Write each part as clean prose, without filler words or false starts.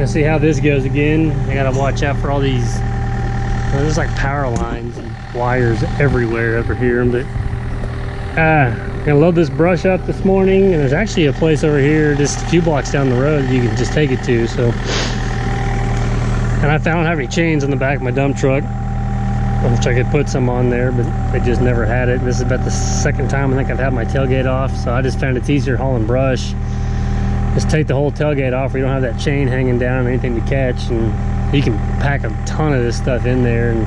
gonna see how this goes again. I gotta watch out for all these, there's like power lines and wires everywhere over here. But gonna load this brush up this morning, and there's actually a place over here just a few blocks down the road you can just take it to. So, and I don't have any chains on the back of my dump truck, which I could put some on there, but I just never had it. This is about the second time I think I've had my tailgate off, so I just found it's easier hauling brush. Just take the whole tailgate off where you don't have that chain hanging down or anything to catch, and you can pack a ton of this stuff in there, and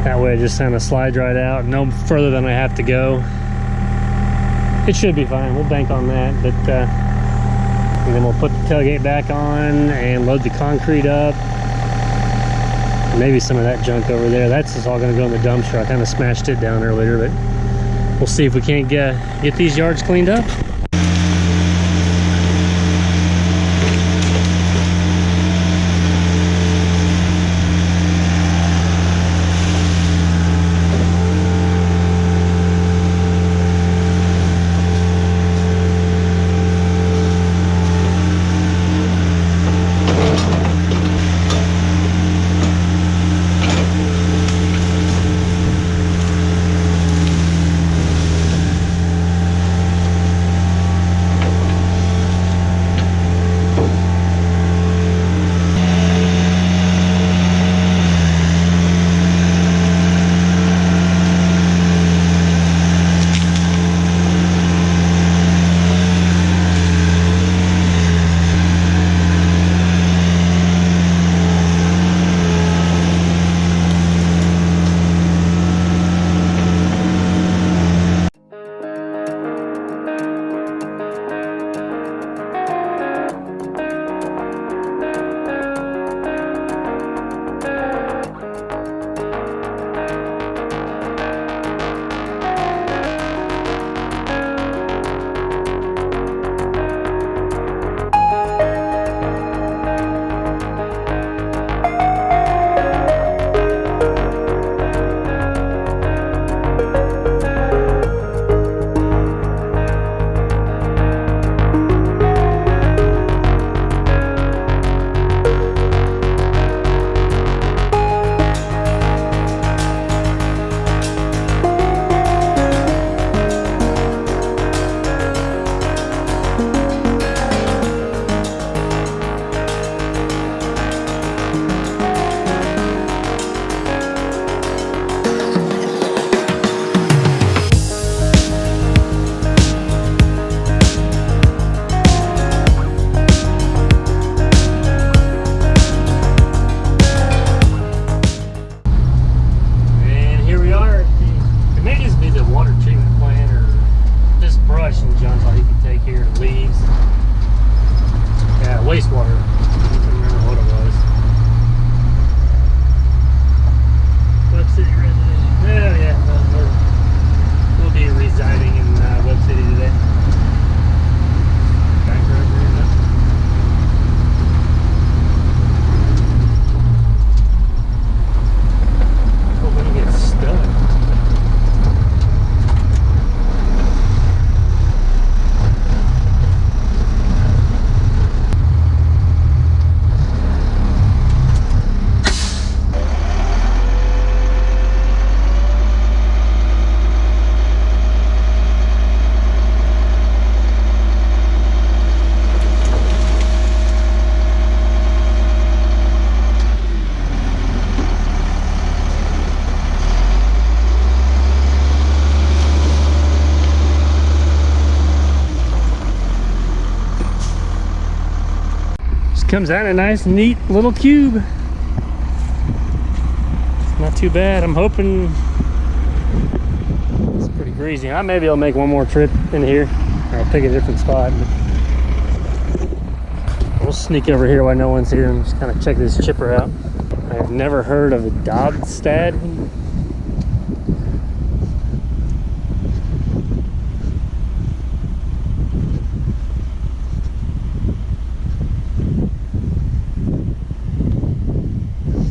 that way it just kind of slides right out, no further than I have to go. It should be fine. We'll bank on that, but and then we'll put the tailgate back on and load the concrete up. Maybe some of that junk over there, that's just all going to go in the dumpster. I kind of smashed it down earlier, but we'll see if we can't get these yards cleaned up. Wastewater. I don't remember what it was. Web City resident. Oh yeah, we'll be residing in Web City today. Back road here, hope we don't get stuck. Comes out a nice neat little cube. It's not too bad. I'm hoping it's pretty greasy. Maybe I'll make one more trip in here, or I'll pick a different spot, but we'll sneak over here while no one's here and just kind of check this chipper out. I've never heard of a Dobstad.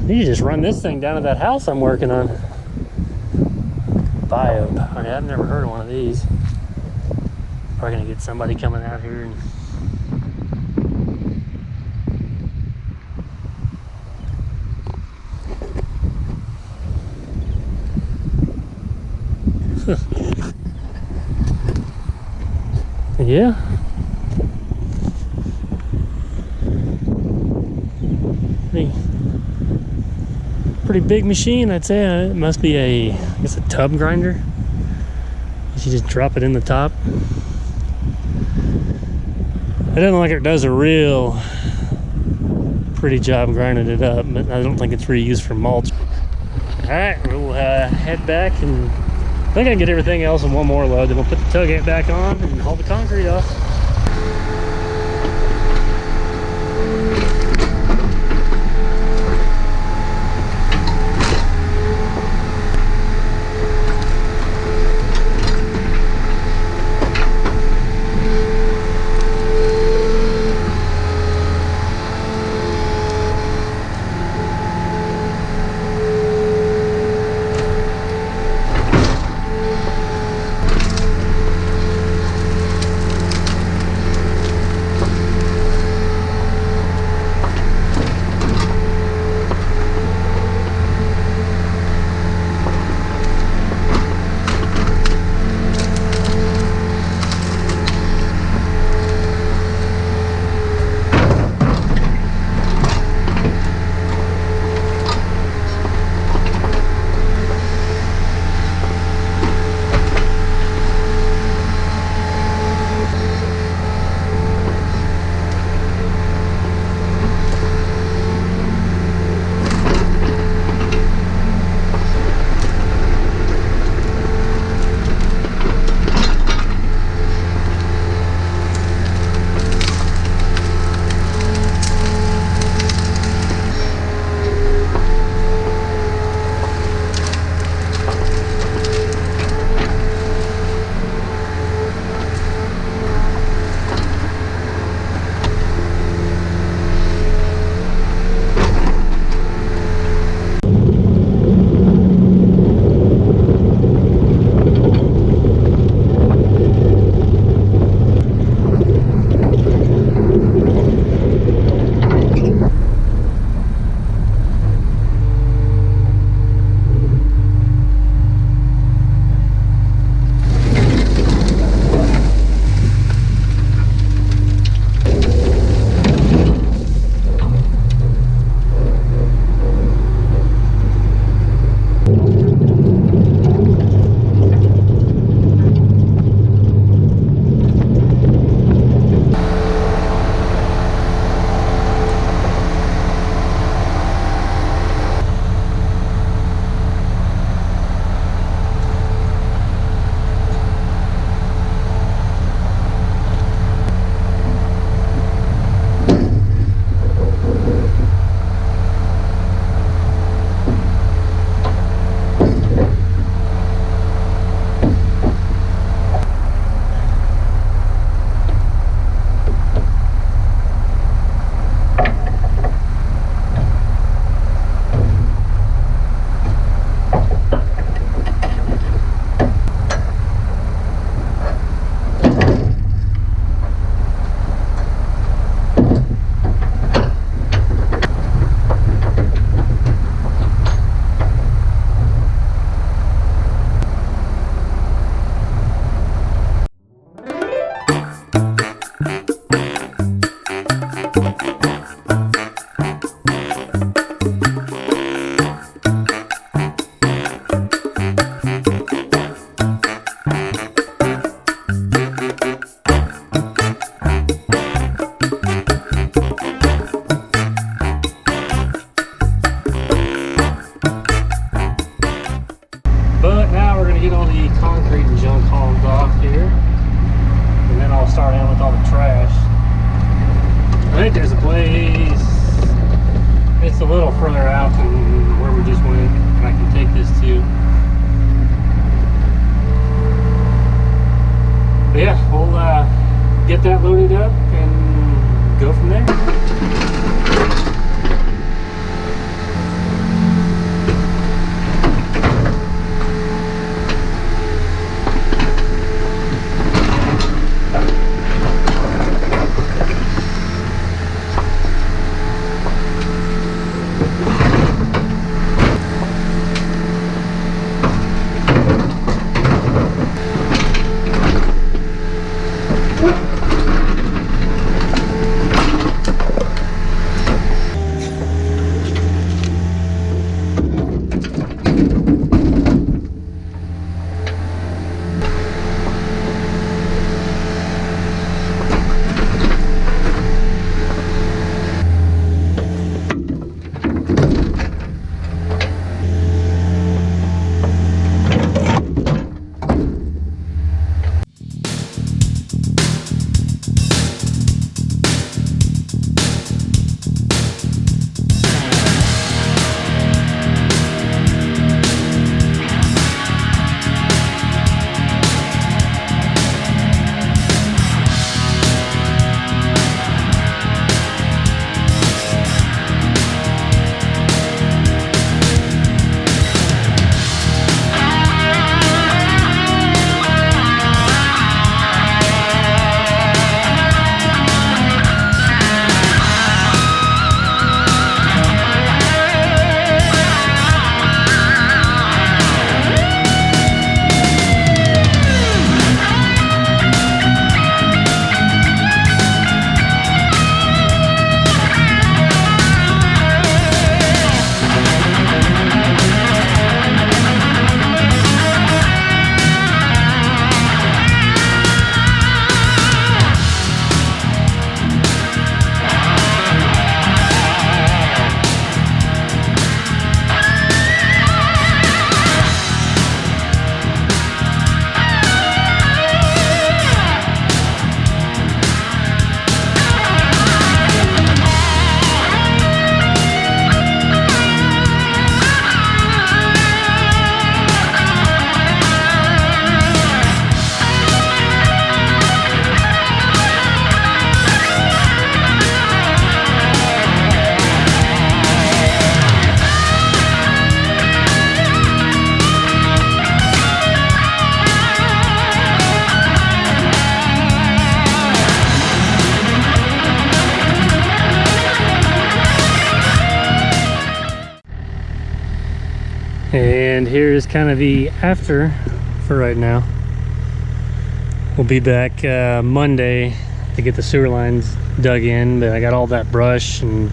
You just run this thing down to that house I'm working on. Biome. I've never heard of one of these. Probably gonna get somebody coming out here and Yeah. Pretty big machine, I'd say. It must be I guess a tub grinder. You just drop it in the top. It doesn't look like it does a real pretty job grinding it up, but I don't think it's reused for mulch. Alright, we'll head back, and I think I can get everything else in one more load. Then we'll put the tailgate back on and haul the concrete off. get that loaded up and go from there. And here is kind of the after for right now. We'll be back Monday to get the sewer lines dug in, but I got all that brush, and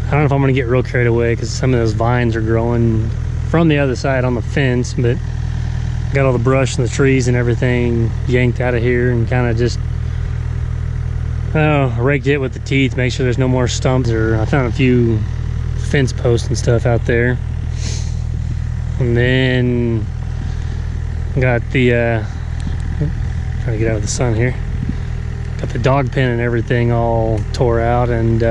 I don't know if I'm gonna get real carried away because some of those vines are growing from the other side on the fence, but got all the brush and the trees and everything yanked out of here and kind of just raked it with the teeth, make sure there's no more stumps. Or I found a few fence posts and stuff out there. And then got the trying to get out of the sun here, got the dog pen and everything all tore out, and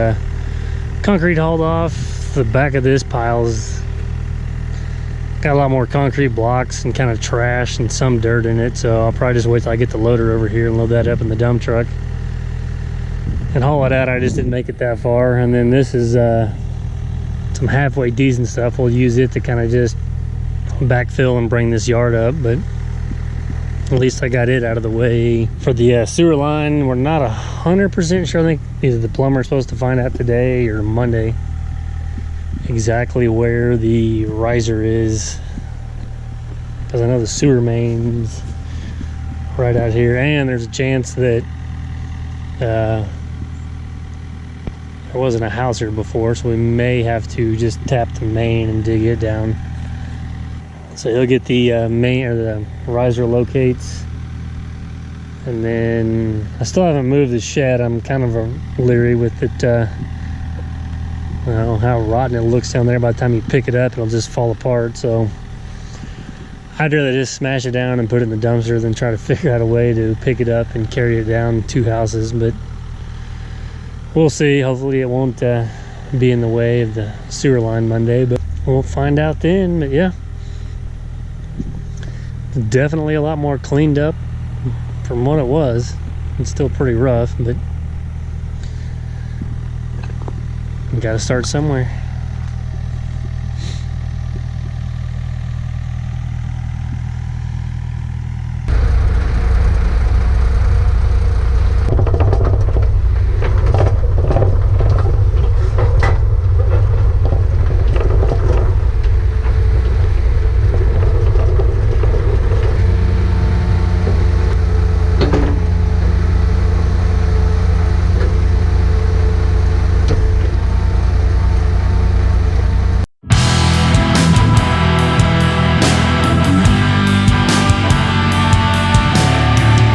concrete hauled off. The back of this pile's got a lot more concrete blocks and kind of trash and some dirt in it, so I'll probably just wait till I get the loader over here and load that up in the dump truck and haul it out. I just didn't make it that far. And then this is some halfway decent stuff. We'll use it to kind of just backfill and bring this yard up, but at least I got it out of the way. For the sewer line, we're not 100% sure. I think either the plumber's supposed to find out today or Monday exactly where the riser is, because I know the sewer main's right out here, and there's a chance that there wasn't a house here before, so we may have to just tap the main and dig it down. So he'll get the main, or the riser locates, and then I still haven't moved the shed. I'm kind of leery with it. I don't know how rotten it looks down there. By the time you pick it up, it'll just fall apart. So I'd rather just smash it down and put it in the dumpster than try to figure out a way to pick it up and carry it down 2 houses. But we'll see. Hopefully it won't be in the way of the sewer line Monday, but we'll find out then. But yeah, definitely a lot more cleaned up from what it was. It's still pretty rough, but you gotta start somewhere.